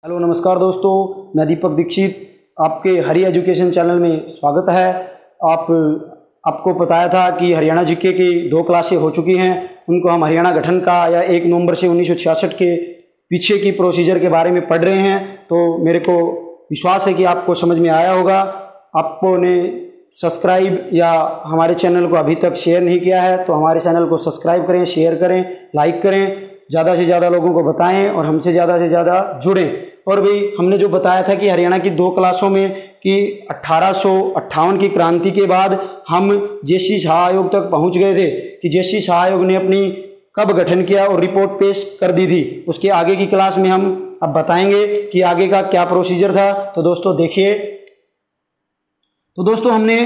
Hello नमस्कार दोस्तों, मैं दीपक दीक्षित, आपके हरी एजुकेशन चैनल में स्वागत है। आपको बताया था कि हरियाणा जीके की 2 क्लासें हो चुकी हैं। उनको हम हरियाणा गठन का या 1 नवंबर से 1966 के पीछे की प्रोसीजर के बारे में पढ़ रहे हैं। तो मेरे को विश्वास है कि आपको समझ में आया होगा। आपने सब्सक्राइब या हमारे चैनल को अभी तक शेयर नहीं किया है तो हमारे चैनल को सब्सक्राइब करें, शेयर करें, लाइक करें, ज़्यादा से ज़्यादा लोगों को बताएं और हमसे ज़्यादा से ज़्यादा जुड़ें। और भी हमने जो बताया था कि हरियाणा की 2 क्लासों में कि 1858 की क्रांति के बाद हम जे.सी. शाह आयोग तक पहुंच गए थे कि जे.सी. शाह आयोग ने अपनी कब गठन किया और रिपोर्ट पेश कर दी थी। उसके आगे की क्लास में हम अब बताएंगे कि आगे का क्या प्रोसीजर था। तो दोस्तों देखिए, तो दोस्तों हमने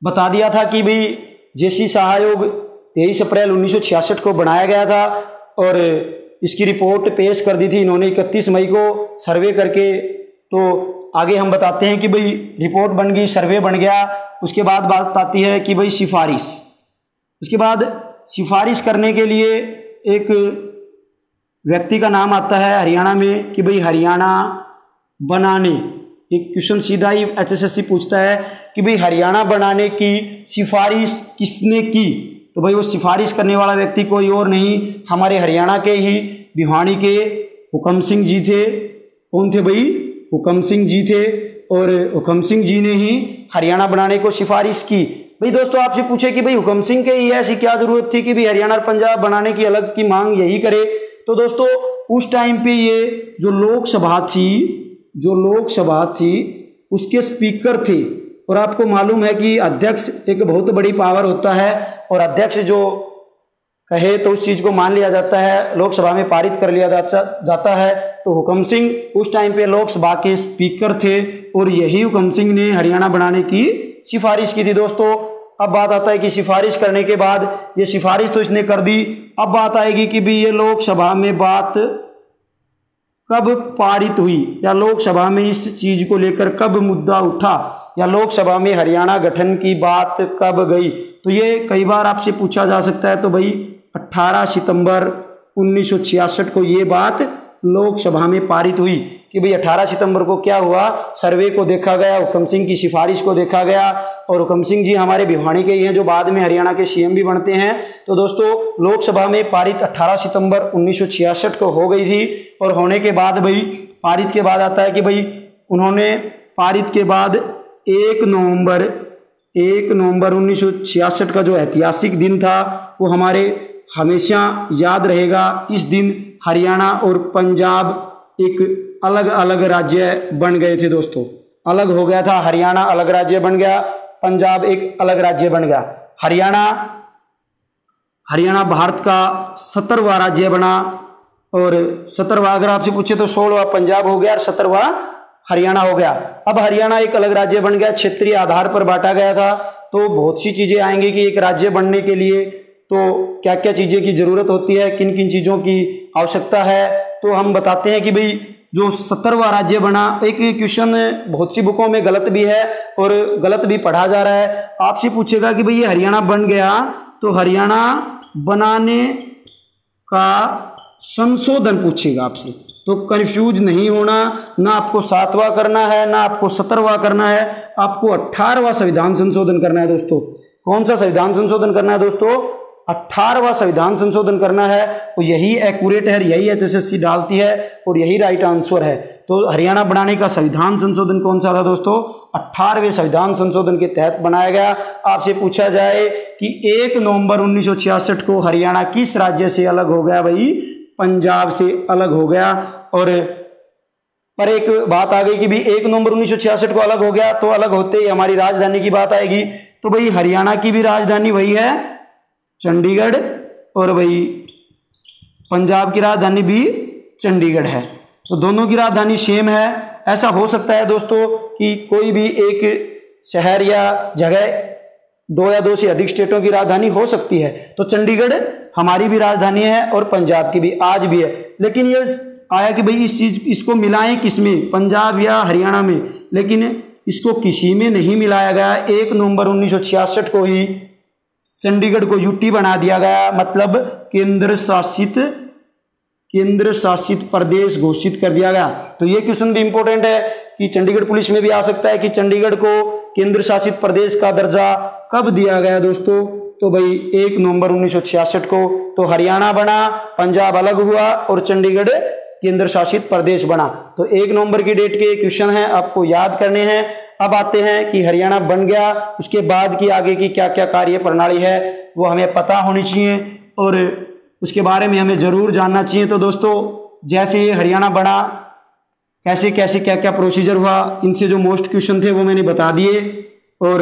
बता दिया था कि भाई जे.सी. शाह आयोग 23 अप्रैल 1966 को बनाया गया था और इसकी रिपोर्ट पेश कर दी थी इन्होंने 31 मई को सर्वे करके। तो आगे हम बताते हैं कि भाई रिपोर्ट बन गई, सर्वे बन गया। उसके बाद बात आती है कि भाई सिफारिश। उसके बाद सिफारिश करने के लिए एक व्यक्ति का नाम आता है हरियाणा में कि भाई हरियाणा बनाने, एक क्वेश्चन सीधा ही एचएसएससी पूछता है कि भाई हरियाणा बनाने की सिफारिश किसने की। तो भाई वो सिफारिश करने वाला व्यक्ति कोई और नहीं, हमारे हरियाणा के ही भिवानी के हुकम सिंह जी थे। कौन थे भाई? हुकम सिंह जी थे। और हुकम सिंह जी ने ही हरियाणा बनाने को सिफारिश की। भाई दोस्तों आपसे पूछे कि भाई हुकम सिंह के ही ऐसी क्या जरूरत थी कि भाई हरियाणा और पंजाब बनाने की अलग की मांग यही करे। तो दोस्तों उस टाइम पे ये जो लोकसभा थी उसके स्पीकर थे। और आपको मालूम है कि अध्यक्ष एक बहुत बड़ी पावर होता है और अध्यक्ष जो कहे तो उस चीज़ को मान लिया जाता है, लोकसभा में पारित कर लिया जाता है। तो हुकम सिंह उस टाइम पे लोकसभा के स्पीकर थे और यही हुकम सिंह ने हरियाणा बनाने की सिफारिश की थी। दोस्तों अब बात आता है कि सिफारिश करने के बाद, ये सिफारिश तो इसने कर दी, अब बात आएगी कि भी ये लोकसभा में बात कब पारित हुई या लोकसभा में इस चीज को लेकर कब मुद्दा उठा या लोकसभा में हरियाणा गठन की बात कब गई। तो ये कई बार आपसे पूछा जा सकता है। तो भाई 18 सितंबर 1966 को ये बात लोकसभा में पारित हुई कि भाई 18 सितंबर को क्या हुआ, सर्वे को देखा गया, हुकम सिंह की सिफारिश को देखा गया। और हुकम सिंह जी हमारे भिवानी के ही हैं जो बाद में हरियाणा के सीएम भी बनते हैं। तो दोस्तों लोकसभा में पारित 18 सितंबर 1966 को हो गई थी। और होने के बाद भाई पारित के बाद आता है कि भाई उन्होंने पारित के बाद 1 नवंबर 1966 का जो ऐतिहासिक दिन था वो हमारे हमेशा याद रहेगा। इस दिन हरियाणा और पंजाब एक अलग अलग राज्य बन गए थे। दोस्तों अलग हो गया था, हरियाणा अलग राज्य बन गया, पंजाब एक अलग राज्य बन गया। हरियाणा भारत का 17वां राज्य बना और 17वां अगर आपसे पूछे तो 16वां पंजाब हो गया और 17वां हरियाणा हो गया। अब हरियाणा एक अलग राज्य बन गया, क्षेत्रीय आधार पर बांटा गया था। तो बहुत सी चीजें आएंगी कि एक राज्य बनने के लिए तो क्या क्या चीजें की जरूरत होती है, किन किन चीजों की आवश्यकता है। तो हम बताते हैं कि भाई जो 17वां राज्य बना, एक क्वेश्चन बहुत सी बुकों में गलत भी है और गलत भी पढ़ा जा रहा है। आपसे पूछेगा कि भाई ये हरियाणा बन गया तो हरियाणा बनाने का संशोधन पूछेगा आपसे। तो कंफ्यूज नहीं होना, ना आपको 7वां करना है ना आपको 17वां करना है, आपको 18वां संविधान संशोधन करना है। दोस्तों कौन सा संविधान संशोधन करना है? दोस्तों 18वां संविधान संशोधन करना है। तो यही एक्यूरेट है, यही एचएसएससी डालती है और यही राइट आंसर है। तो हरियाणा बनाने का संविधान संशोधन कौन सा था दोस्तों? 18वें संविधान संशोधन के तहत बनाया गया। आपसे पूछा जाए कि 1 नवंबर 1966 को हरियाणा किस राज्य से अलग हो गया? भाई पंजाब से अलग हो गया। और पर एक बात आ गई कि भाई 1 नवंबर 1966 को अलग हो गया तो अलग होते ही हमारी राजधानी की बात आएगी। तो भाई हरियाणा की भी राजधानी वही है चंडीगढ़ और भाई पंजाब की राजधानी भी चंडीगढ़ है। तो दोनों की राजधानी सेम है। ऐसा हो सकता है दोस्तों कि कोई भी एक शहर या जगह 2 या 2 से अधिक स्टेटों की राजधानी हो सकती है। तो चंडीगढ़ हमारी भी राजधानी है और पंजाब की भी आज भी है। लेकिन ये आया कि भाई इसको मिलाएं किसमें, पंजाब या हरियाणा में, लेकिन इसको किसी में नहीं मिलाया गया। 1 नवंबर 1966 को ही चंडीगढ़ को यूटी बना दिया गया, मतलब केंद्र शासित केंद्र शासित प्रदेश घोषित कर दिया गया। तो ये क्वेश्चन भी इंपॉर्टेंट है कि चंडीगढ़ पुलिस में भी आ सकता है कि चंडीगढ़ को केंद्र शासित प्रदेश का दर्जा कब दिया गया दोस्तों। तो भाई 1 नवंबर 1966 को। तो हरियाणा बना, पंजाब अलग हुआ और चंडीगढ़ केंद्र शासित प्रदेश बना। तो 1 नवंबर की डेट के क्वेश्चन हैं, आपको याद करने हैं। अब आते हैं कि हरियाणा बन गया, उसके बाद की आगे की क्या क्या कार्य प्रणाली है वो हमें पता होनी चाहिए और उसके बारे में हमें ज़रूर जानना चाहिए। तो दोस्तों जैसे ये हरियाणा बना, कैसे कैसे क्या क्या प्रोसीजर हुआ, इनसे जो मोस्ट क्वेश्चन थे वो मैंने बता दिए। और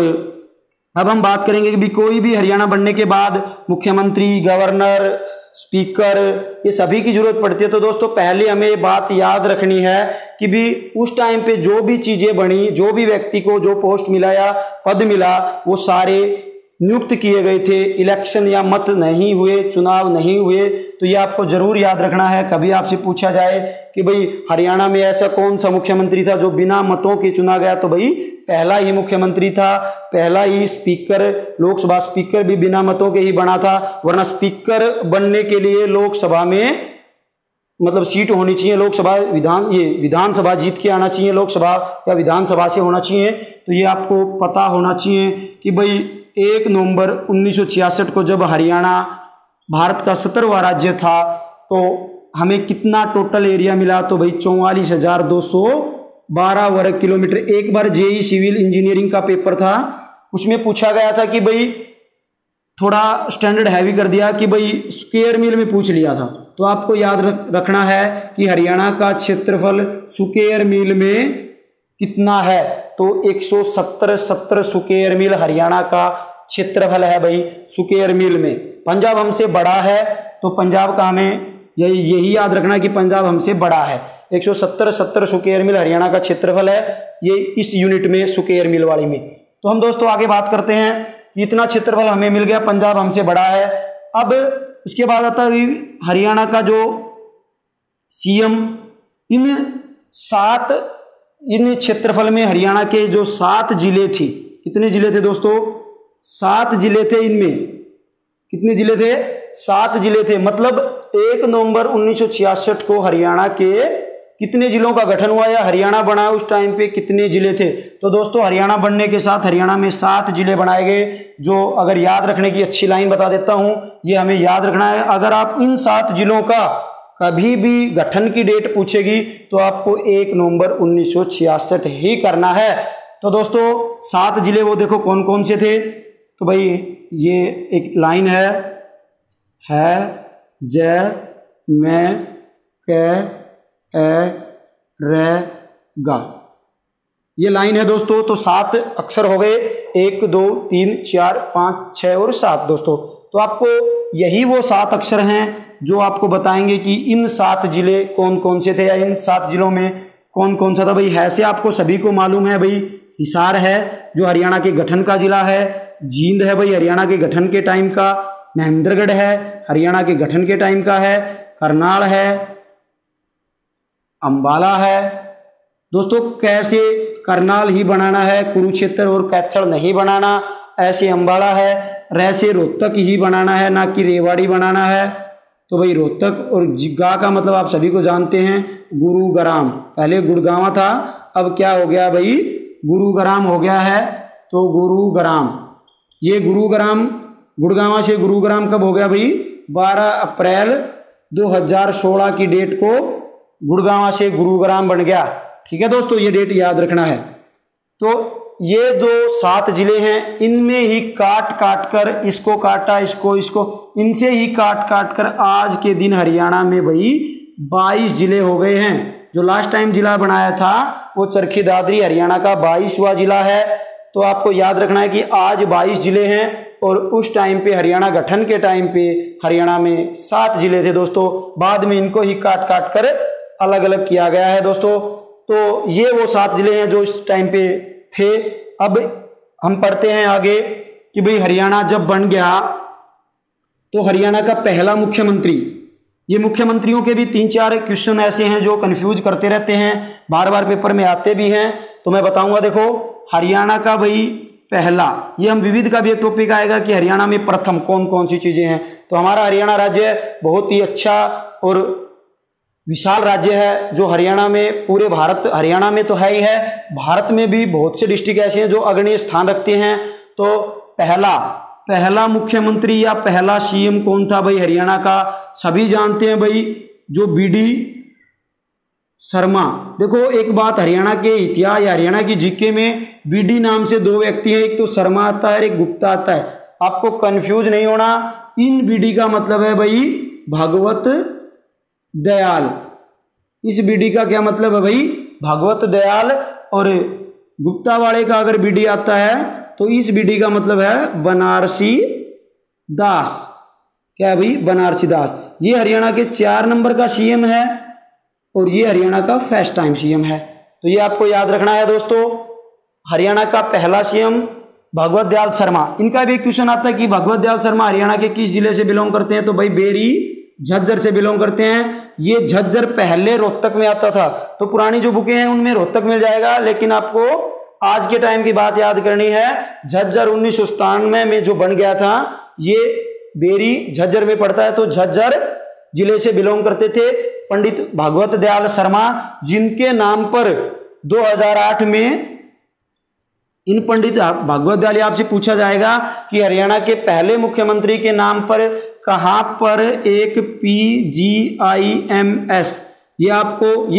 अब हम बात करेंगे कि भी कोई भी हरियाणा बनने के बाद मुख्यमंत्री, गवर्नर, स्पीकर ये सभी की जरूरत पड़ती है। तो दोस्तों पहले हमें ये बात याद रखनी है कि भी उस टाइम पे जो भी चीज़ें बनी, जो भी व्यक्ति को जो पोस्ट मिला या पद मिला, वो सारे नियुक्त किए गए थे। इलेक्शन या मत नहीं हुए, चुनाव नहीं हुए। तो ये आपको जरूर याद रखना है। कभी आपसे पूछा जाए कि भाई हरियाणा में ऐसा कौन सा मुख्यमंत्री था जो बिना मतों के चुना गया, तो भाई पहला ही मुख्यमंत्री था, पहला ही स्पीकर, लोकसभा स्पीकर भी बिना मतों के ही बना था। वरना स्पीकर बनने के लिए लोकसभा में मतलब सीट होनी चाहिए, लोकसभा विधानसभा जीत के आना चाहिए, लोकसभा या विधानसभा से होना चाहिए। तो ये आपको पता होना चाहिए कि भाई 1 नवंबर 1966 को जब हरियाणा भारत का 17वां राज्य था तो हमें कितना टोटल एरिया मिला, तो भाई 44,212 वर्ग किलोमीटर। एक बार जेईई सिविल इंजीनियरिंग का पेपर था, उसमें पूछा गया था कि भाई थोड़ा स्टैंडर्ड हैवी कर दिया कि भाई स्क्वायर मील में पूछ लिया था। तो आपको याद रखना है कि हरियाणा का क्षेत्रफल स्क्वायर मील में कितना है। तो 170 स्क्वायर मील हरियाणा का क्षेत्रफल है भाई स्क्वायर मील में। पंजाब हमसे बड़ा है, तो पंजाब का हमें यही याद रखना है कि पंजाब हमसे बड़ा है। 170 स्क्वायर मील हरियाणा का क्षेत्रफल है, ये इस यूनिट में स्क्वायर मील वाली में। तो हम दोस्तों आगे बात करते हैं, इतना क्षेत्रफल हमें मिल गया, पंजाब हमसे बड़ा है। अब उसके बाद आता है हरियाणा का जो सीएम, इन क्षेत्रफल में हरियाणा के जो 7 जिले थे, कितने जिले थे दोस्तों? 7 जिले थे। इनमें कितने जिले थे? 7 जिले थे। मतलब 1 नवंबर 1966 को हरियाणा के कितने जिलों का गठन हुआ या हरियाणा बना, उस टाइम पे कितने जिले थे? तो दोस्तों हरियाणा बनने के साथ हरियाणा में 7 जिले बनाए गए। जो अगर याद रखने की अच्छी लाइन बता देता हूं, ये हमें याद रखना है। अगर आप इन 7 जिलों का कभी भी गठन की डेट पूछेगी तो आपको 1 नवंबर 1966 ही करना है। तो दोस्तों 7 जिले वो देखो कौन कौन से थे। तो भाई ये एक लाइन है ज मैं क ए रे गा, ये लाइन है दोस्तों। तो 7 अक्षर हो गए, 1 2 3 4 5 6 और 7 दोस्तों। तो आपको यही वो 7 अक्षर हैं जो आपको बताएंगे कि इन 7 जिले कौन कौन से थे या इन 7 जिलों में कौन कौन सा था। भाई है से आपको सभी को मालूम है, भाई हिसार है जो हरियाणा के गठन का जिला है, जींद है भाई हरियाणा के गठन के टाइम का, महेंद्रगढ़ है हरियाणा के गठन के टाइम का है, करनाल है, अंबाला है। दोस्तों कैसे करनाल ही बनाना है, कुरुक्षेत्र और कैथल नहीं बनाना। ऐसे अंबाला है, रैसे रोहतक ही बनाना है, ना कि रेवाड़ी बनाना है। तो भाई रोहतक और गा का मतलब आप सभी को जानते हैं, गुरुग्राम। पहले गुड़गांव था, अब क्या हो गया भाई, गुरुग्राम हो गया है। तो गुरुग्राम, ये गुरुग्राम, गुड़गांव से गुरुग्राम कब हो गया भाई? 12 अप्रैल 2016 की डेट को गुड़गांव से गुरुग्राम बन गया। ठीक है दोस्तों, ये डेट याद रखना है। तो ये जो 7 जिले हैं, इनमें ही काट काट कर, इसको काटा, इसको इनसे ही काट काट कर आज के दिन हरियाणा में भाई 22 जिले हो गए हैं। जो लास्ट टाइम जिला बनाया था वो चरखी दादरी हरियाणा का 22वां जिला है। तो आपको याद रखना है कि आज 22 जिले हैं और उस टाइम पे हरियाणा गठन के टाइम पे हरियाणा में 7 जिले थे दोस्तों। बाद में इनको ही काट काट कर अलग अलग किया गया है दोस्तों। तो ये वो 7 जिले हैं जो इस टाइम पे थे। अब हम पढ़ते हैं आगे कि भाई हरियाणा जब बन गया तो हरियाणा का पहला मुख्यमंत्री, ये मुख्यमंत्रियों के भी 3-4 क्वेश्चन ऐसे हैं जो कंफ्यूज करते रहते हैं, बार बार पेपर में आते भी हैं। तो मैं बताऊंगा, देखो हरियाणा का भाई पहला, ये हम विविध का भी एक टॉपिक आएगा कि हरियाणा में प्रथम कौन कौन सी चीजें हैं। तो हमारा हरियाणा राज्य बहुत ही अच्छा और विशाल राज्य है जो हरियाणा में, पूरे भारत, हरियाणा में तो है ही है, भारत में भी बहुत से डिस्ट्रिक्ट ऐसे हैं जो अग्रणी स्थान रखते हैं। तो पहला मुख्यमंत्री या पहला सीएम कौन था भाई हरियाणा का? सभी जानते हैं भाई, जो बीडी शर्मा। देखो एक बात, हरियाणा के इतिहास या हरियाणा की जीके में बीडी नाम से दो व्यक्ति हैं, एक तो शर्मा आता है, एक गुप्ता आता है। आपको कंफ्यूज नहीं होना, इन बीडी का मतलब है भाई भगवत दयाल। इस बीडी का क्या मतलब है भाई? भगवत दयाल। और गुप्ता वाले का अगर बीडी आता है तो इस बीडी का मतलब है बनारसी दास। क्या है भाई? बनारसी दास। ये हरियाणा के 4 नंबर का सीएम है और ये हरियाणा का फर्स्ट टाइम सीएम है। तो ये आपको याद रखना है दोस्तों। हरियाणा का पहला सीएम भगवत दयाल शर्मा। इनका भी एक क्वेश्चन आता है कि भगवत दयाल शर्मा हरियाणा के किस जिले से बिलोंग करते हैं? तो भाई बेरी झज्जर से बिलोंग करते हैं। ये झज्जर पहले रोहतक में आता था, तो पुरानी जो बुकें हैं उनमें रोहतक मिल जाएगा, लेकिन आपको आज के टाइम की बात याद करनी है। झज्जर 1997 में जो बन गया था, ये बेरी झज्जर में पड़ता है, तो झज्जर जिले से बिलोंग करते थे पंडित भगवत दयाल शर्मा, जिनके नाम पर 2008 में इन पंडित भगवत दयाल आपसे पूछा जाएगा कि हरियाणा के पहले मुख्यमंत्री के नाम पर कहां पर एक PGIMS, ये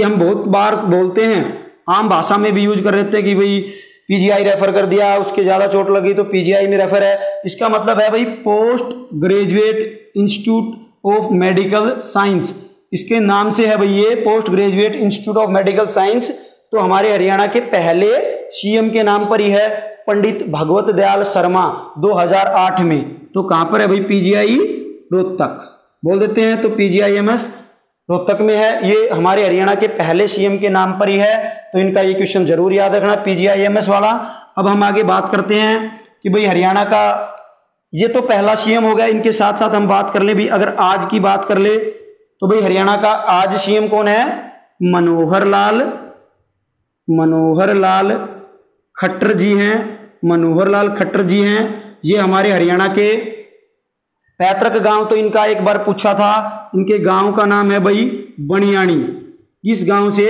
हम बहुत बार बोलते हैं, आम भाषा में भी यूज कर रहे थे कि भाई PGI रेफर कर दिया, उसके ज्यादा चोट लगी तो PGI में रेफर है। इसका मतलब है भाई post graduate institute of medical science, इसके नाम से है भाई ये post graduate institute of medical science. तो हमारे हरियाणा के पहले सीएम के नाम पर ही है पंडित भगवत दयाल शर्मा 2008 में। तो कहां पर है भाई? PGI रोहतक बोल देते हैं, तो PGIMS रोहतक में है। ये हमारे हरियाणा के पहले सीएम के नाम पर ही है, तो इनका ये क्वेश्चन जरूर याद रखना PGIMS वाला। अब हम आगे बात करते हैं कि भाई हरियाणा का ये तो पहला सीएम हो गया। इनके साथ साथ हम बात कर ले भी, अगर आज की बात कर ले तो भाई हरियाणा का आज सीएम कौन है? मनोहर लाल खट्टर जी हैं। मनोहर लाल खट्टर जी हैं। ये हमारे हरियाणा के पैतृक गांव, तो इनका एक बार पूछा था, इनके गांव का नाम है भाई बनियानी। इस गांव से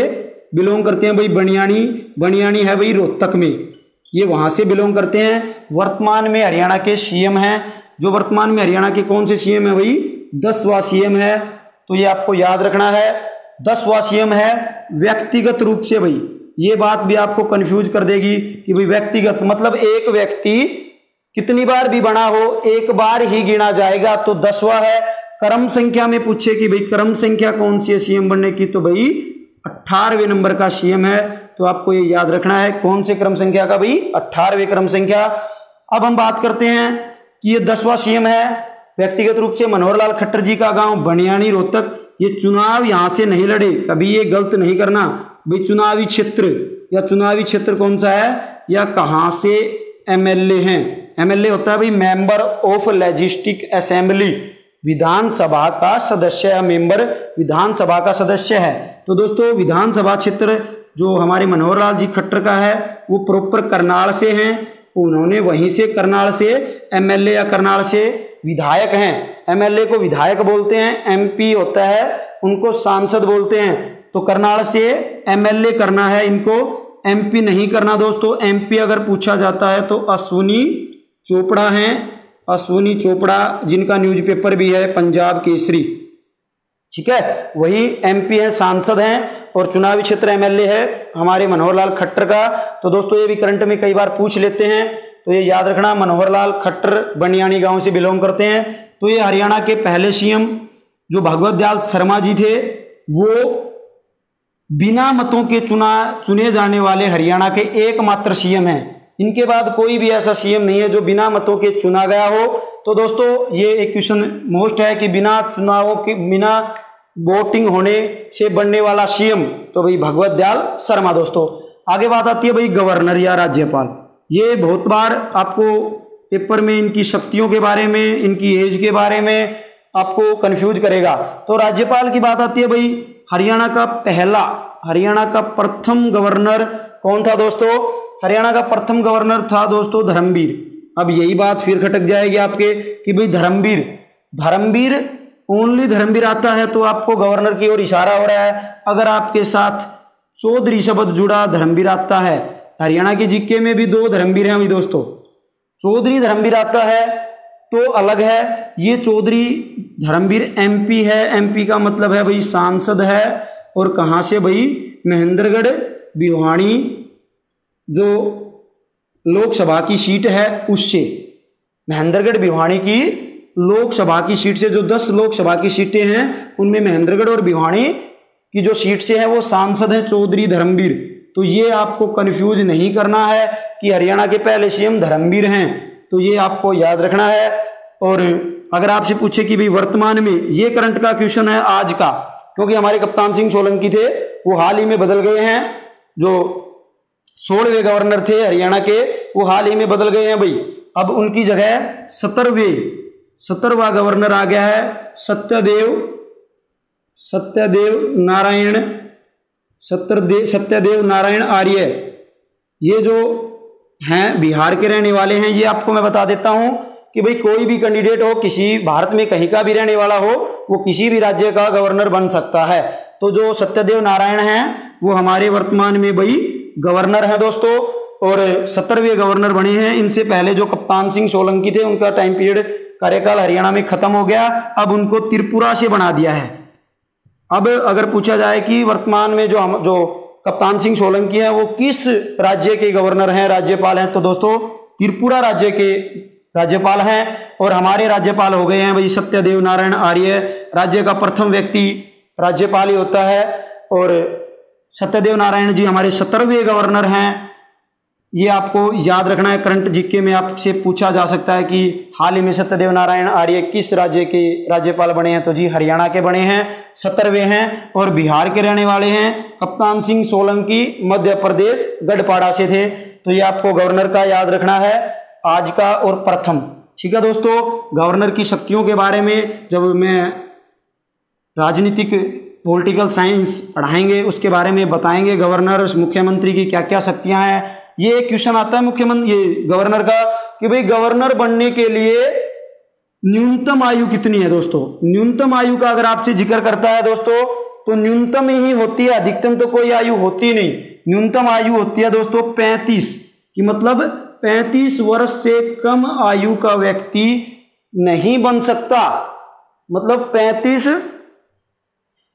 बिलोंग करते हैं भाई बनियानी है भाई रोहतक में, ये वहां से बिलोंग करते हैं। वर्तमान में हरियाणा के सीएम हैं, जो वर्तमान में हरियाणा के कौन से सीएम है भाई? 10वां सीएम है। तो ये आपको याद रखना है, 10वां सीएम है। व्यक्तिगत रूप से भाई, ये बात भी आपको कंफ्यूज कर देगी कि भाई व्यक्तिगत मतलब एक व्यक्ति कितनी बार भी बना हो, एक बार ही गिना जाएगा, तो 10वां है। क्रम संख्या में पूछे कि भाई क्रम संख्या कौन सी है सीएम बनने की, तो भाई 18वें नंबर का सीएम है। तो आपको ये याद रखना है कौन से क्रम संख्या का भाई? 18वें क्रम संख्या। अब हम बात करते हैं कि ये 10वां सीएम है, व्यक्तिगत रूप से मनोहर लाल खट्टर जी का गांव बनियानी रोहतक। ये चुनाव यहां से नहीं लड़े, कभी ये गलत नहीं करना भाई। चुनावी क्षेत्र कौन सा है या कहां से एमएलए हैं? एमएलए होता है भाई मेंबर ऑफ लेजिस्टिक असेंबली, विधानसभा का सदस्य है, मेंबर विधानसभा का सदस्य है। तो दोस्तों विधानसभा क्षेत्र जो हमारे मनोहर लाल जी खट्टर का है वो प्रॉपर करनाल से हैं। उन्होंने वहीं से करनाल से एमएलए या करनाल से विधायक हैं। एमएलए को विधायक बोलते हैं, एमपी होता है उनको सांसद बोलते हैं। तो करनाल से एमएलए करना है इनको, एमपी नहीं करना दोस्तों। एमपी अगर पूछा जाता है तो अश्विनी चोपड़ा हैं, अश्विनी चोपड़ा जिनका न्यूज़पेपर भी है पंजाब केसरी, ठीक है, वही एमपी है, सांसद हैं। और चुनावी क्षेत्र एमएलए है हमारे मनोहर लाल खट्टर का। तो दोस्तों ये भी करंट में कई बार पूछ लेते हैं, तो ये याद रखना मनोहर लाल खट्टर बनियानी गांव से बिलोंग करते हैं। तो ये हरियाणा के पहले सीएम जो भगवत दयाल शर्मा जी थे वो बिना मतों के चुने जाने वाले हरियाणा के एकमात्र सीएम हैं। इनके बाद कोई भी ऐसा सीएम नहीं है जो बिना मतों के चुना गया हो। तो दोस्तों ये एक क्वेश्चन मोस्ट है कि बिना चुनावों के, बिना वोटिंग होने से बनने वाला सीएम, तो भाई भगवत दयाल शर्मा। दोस्तों आगे बात आती है भाई गवर्नर या राज्यपाल। ये बहुत बार आपको पेपर में इनकी शक्तियों के बारे में, इनकी एज के बारे में आपको कंफ्यूज करेगा। तो राज्यपाल की बात आती है भाई, हरियाणा का प्रथम गवर्नर कौन था दोस्तों? हरियाणा का प्रथम गवर्नर था दोस्तों धर्मवीर। अब यही बात फिर खटक जाएगी आपके कि भाई धर्मवीर ओनली धर्मवीर आता है तो आपको गवर्नर की ओर इशारा हो रहा है। अगर आपके साथ चौधरी शब्द जुड़ा धर्मवीर आता है, हरियाणा के जीके में भी 2 धर्मवीर हैं अभी दोस्तों। चौधरी धर्मवीर आता है तो अलग है, ये चौधरी धर्मवीर एमपी है। एमपी का मतलब है भाई सांसद है, और कहाँ से भाई, महेंद्रगढ़ भिवानी जो लोकसभा की सीट है उससे, महेंद्रगढ़ भिवानी की लोकसभा की सीट से, जो 10 लोकसभा की सीटें हैं उनमें महेंद्रगढ़ और भिवानी की जो सीट से है वो सांसद हैं चौधरी धर्मवीर। तो ये आपको कंफ्यूज नहीं करना है कि हरियाणा के पहले सीएम धर्मवीर हैं, तो ये आपको याद रखना है। और अगर आपसे पूछे कि भाई वर्तमान में, ये करंट का क्वेश्चन है आज का, क्योंकि हमारे कप्तान सिंह सोलंकी थे वो हाल ही में बदल गए हैं, जो 16वें गवर्नर थे हरियाणा के वो हाल ही में बदल गए हैं भाई। अब उनकी जगह 17वां गवर्नर आ गया है, सत्यदेव नारायण आर्य। ये जो हैं बिहार के रहने वाले हैं। ये आपको मैं बता देता हूं कि भाई कोई भी कैंडिडेट हो, किसी भारत में कहीं का भी रहने वाला हो, वो किसी भी राज्य का गवर्नर बन सकता है। तो जो सत्यदेव नारायण हैं वो हमारे वर्तमान में भाई गवर्नर हैं दोस्तों, और 17वें गवर्नर बने हैं। इनसे पहले जो कप्तान सिंह सोलंकी थे उनका टाइम पीरियड कार्यकाल हरियाणा में खत्म हो गया, अब उनको त्रिपुरा से बना दिया है। अब अगर पूछा जाए कि वर्तमान में जो कप्तान सिंह सोलंकी है वो किस राज्य के गवर्नर हैं, राज्यपाल हैं, तो दोस्तों त्रिपुरा राज्य के राज्यपाल हैं। और हमारे राज्यपाल हो गए हैं भाई सत्यदेव नारायण आर्य। राज्य का प्रथम व्यक्ति राज्यपाल ही होता है, और सत्यदेव नारायण जी हमारे 17वें गवर्नर हैं। ये आपको याद रखना है, करंट जीके में आपसे पूछा जा सकता है कि हाल ही में सत्यदेव नारायण आर्य किस राज्य के राज्यपाल बने हैं, तो जी हरियाणा के बने हैं, 17वें हैं, और बिहार के रहने वाले हैं। कप्तान सिंह सोलंकी मध्य प्रदेश गढ़पाड़ा से थे। तो ये आपको गवर्नर का याद रखना है आज का और प्रथम। ठीक है दोस्तों, गवर्नर की शक्तियों के बारे में जब मैं राजनीतिक पॉलिटिकल साइंस पढ़ाएंगे उसके बारे में बताएंगे, गवर्नर मुख्यमंत्री की क्या क्या शक्तियां हैं। ये क्वेश्चन आता है मुख्यमंत्री ये गवर्नर का कि भाई गवर्नर बनने के लिए न्यूनतम आयु कितनी है दोस्तों। न्यूनतम आयु का अगर आपसे जिक्र करता है दोस्तों तो न्यूनतम ही होती है, अधिकतम तो कोई आयु होती नहीं। न्यूनतम आयु होती है दोस्तों 35 की, मतलब 35 वर्ष से कम आयु का व्यक्ति नहीं बन सकता। मतलब 35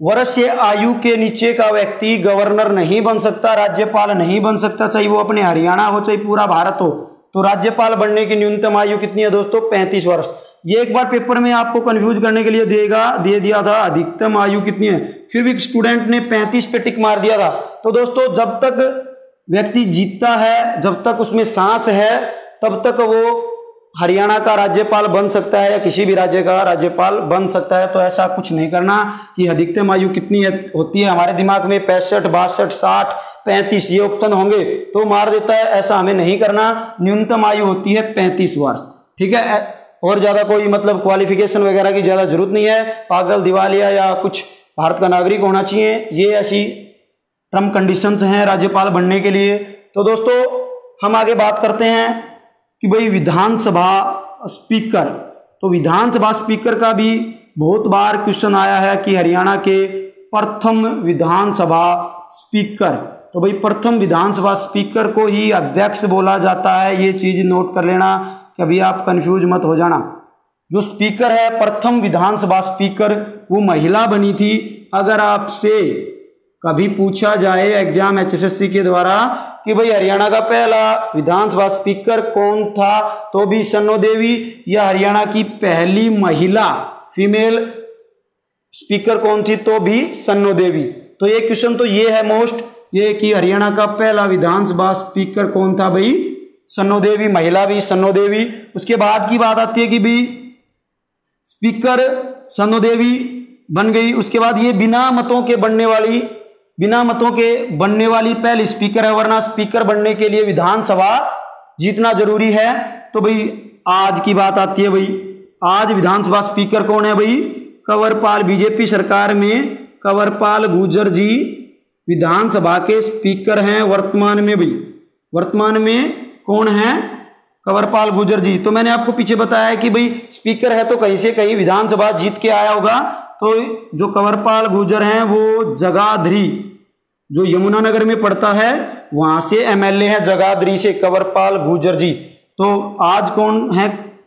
वर्ष से आयु के नीचे का व्यक्ति गवर्नर नहीं बन सकता, राज्यपाल नहीं बन सकता, चाहे वो अपने हरियाणा हो चाहे पूरा भारत हो। तो राज्यपाल बनने की न्यूनतम आयु कितनी है दोस्तों, 35 वर्ष। ये एक बार पेपर में आपको कंफ्यूज करने के लिए दे दिया था अधिकतम आयु कितनी है, फिर भी स्टूडेंट ने 35 पे टिक मार दिया था। तो दोस्तों जब तक व्यक्ति जीता है, जब तक उसमें सांस है, तब तक वो हरियाणा का राज्यपाल बन सकता है या किसी भी राज्य का राज्यपाल बन सकता है। तो ऐसा कुछ नहीं करना कि अधिकतम आयु कितनी होती है, हमारे दिमाग में 65, 62, 60, 35 ये ऑप्शन होंगे तो मार देता है, ऐसा हमें नहीं करना। न्यूनतम आयु होती है 35 वर्ष। ठीक है, और ज़्यादा कोई मतलब क्वालिफिकेशन वगैरह की ज़्यादा जरूरत नहीं है, पागल दिवालिया या कुछ भारत का नागरिक होना चाहिए, ये ऐसी टर्म कंडीशंस हैं राज्यपाल बनने के लिए। तो दोस्तों हम आगे बात करते हैं कि भाई विधानसभा स्पीकर। तो विधानसभा स्पीकर का भी बहुत बार क्वेश्चन आया है कि हरियाणा के प्रथम विधानसभा स्पीकर। तो भाई प्रथम विधानसभा स्पीकर को ही अध्यक्ष बोला जाता है, ये चीज नोट कर लेना, कभी आप कंफ्यूज मत हो जाना। जो स्पीकर है प्रथम विधानसभा स्पीकर वो महिला बनी थी। अगर आपसे कभी पूछा जाए एग्जाम HSSC के द्वारा कि भाई हरियाणा का पहला विधानसभा स्पीकर कौन था, तो भी सन्नो देवी, या हरियाणा की पहली महिला फीमेल स्पीकर कौन थी, तो भी सन्नो देवी। तो ये क्वेश्चन तो ये है मोस्ट, ये कि हरियाणा का पहला विधानसभा स्पीकर कौन था, भाई सन्नो देवी, महिला भी सन्नो देवी। उसके बाद की बात आती है कि भाई स्पीकर सन्नो देवी बन गई। उसके बाद ये बिना मतों के बनने वाली पहली स्पीकर है, वरना स्पीकर बनने के लिए विधानसभा जीतना जरूरी है। तो भाई आज की बात आती है, भाई आज विधानसभा स्पीकर कौन है, भाई कंवरपाल। बीजेपी सरकार में कंवरपाल गुर्जर जी विधानसभा के स्पीकर हैं वर्तमान में। भाई वर्तमान में कौन है, कंवरपाल गुर्जर जी। तो मैंने आपको पीछे बताया है कि भाई स्पीकर है तो कहीं से कहीं विधानसभा जीत के आया होगा। तो जो कंवरपाल गुर्जर हैं वो जगाधरी, जो यमुनानगर में पड़ता है, वहां से एमएलए है जगाधरी से कंवरपाल गुर्जर जी। तो आज कौन है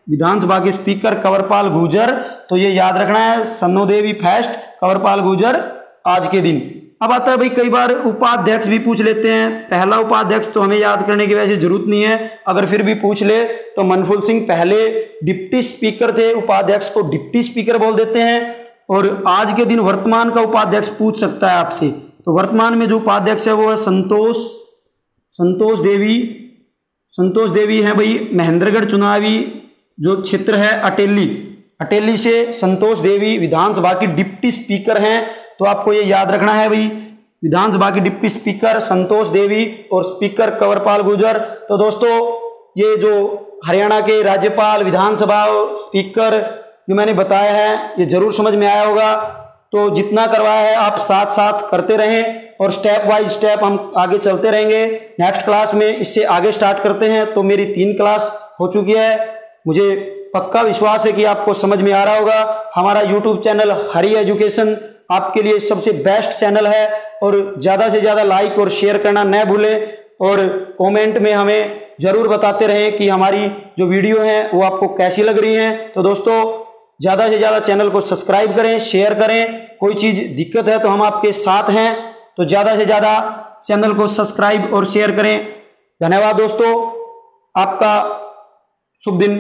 विधानसभा के स्पीकर? कंवरपाल गुर्जर। तो ये याद रखना है, सन्नोदेवी फेस्ट कंवरपाल गुर्जर आज के दिन। अब आता है भाई, कई बार उपाध्यक्ष भी पूछ लेते हैं। पहला उपाध्यक्ष तो हमें याद करने की वैसे जरूरत नहीं है, अगर फिर भी पूछ ले तो मनफूल सिंह पहले डिप्टी स्पीकर थे, उपाध्यक्ष को डिप्टी स्पीकर बोल देते हैं। और आज के दिन वर्तमान का उपाध्यक्ष पूछ सकता है आपसे। तो वर्तमान में जो उपाध्यक्ष है वो है संतोष देवी है भाई। महेंद्रगढ़ चुनावी जो क्षेत्र है अटेली से संतोष देवी विधानसभा की डिप्टी स्पीकर हैं। तो आपको ये याद रखना है भाई, विधानसभा की डिप्टी स्पीकर संतोष देवी और स्पीकर कंवरपाल गुर्जर। तो दोस्तों ये जो हरियाणा के राज्यपाल, विधानसभा स्पीकर जो मैंने बताया है, ये जरूर समझ में आया होगा। तो जितना करवाया है आप साथ साथ करते रहें और स्टेप बाय स्टेप हम आगे चलते रहेंगे। नेक्स्ट क्लास में इससे आगे स्टार्ट करते हैं। तो मेरी 3 क्लास हो चुकी है, मुझे पक्का विश्वास है कि आपको समझ में आ रहा होगा। हमारा यूट्यूब चैनल हरी एजुकेशन आपके लिए सबसे बेस्ट चैनल है। और ज़्यादा से ज़्यादा लाइक और शेयर करना न भूलें और कमेंट में हमें ज़रूर बताते रहें कि हमारी जो वीडियो हैं वो आपको कैसी लग रही हैं। तो दोस्तों ज़्यादा से ज़्यादा चैनल को सब्सक्राइब करें, शेयर करें। कोई चीज़ दिक्कत है तो हम आपके साथ हैं। तो ज़्यादा से ज़्यादा चैनल को सब्सक्राइब और शेयर करें। धन्यवाद दोस्तों, आपका शुभ दिन।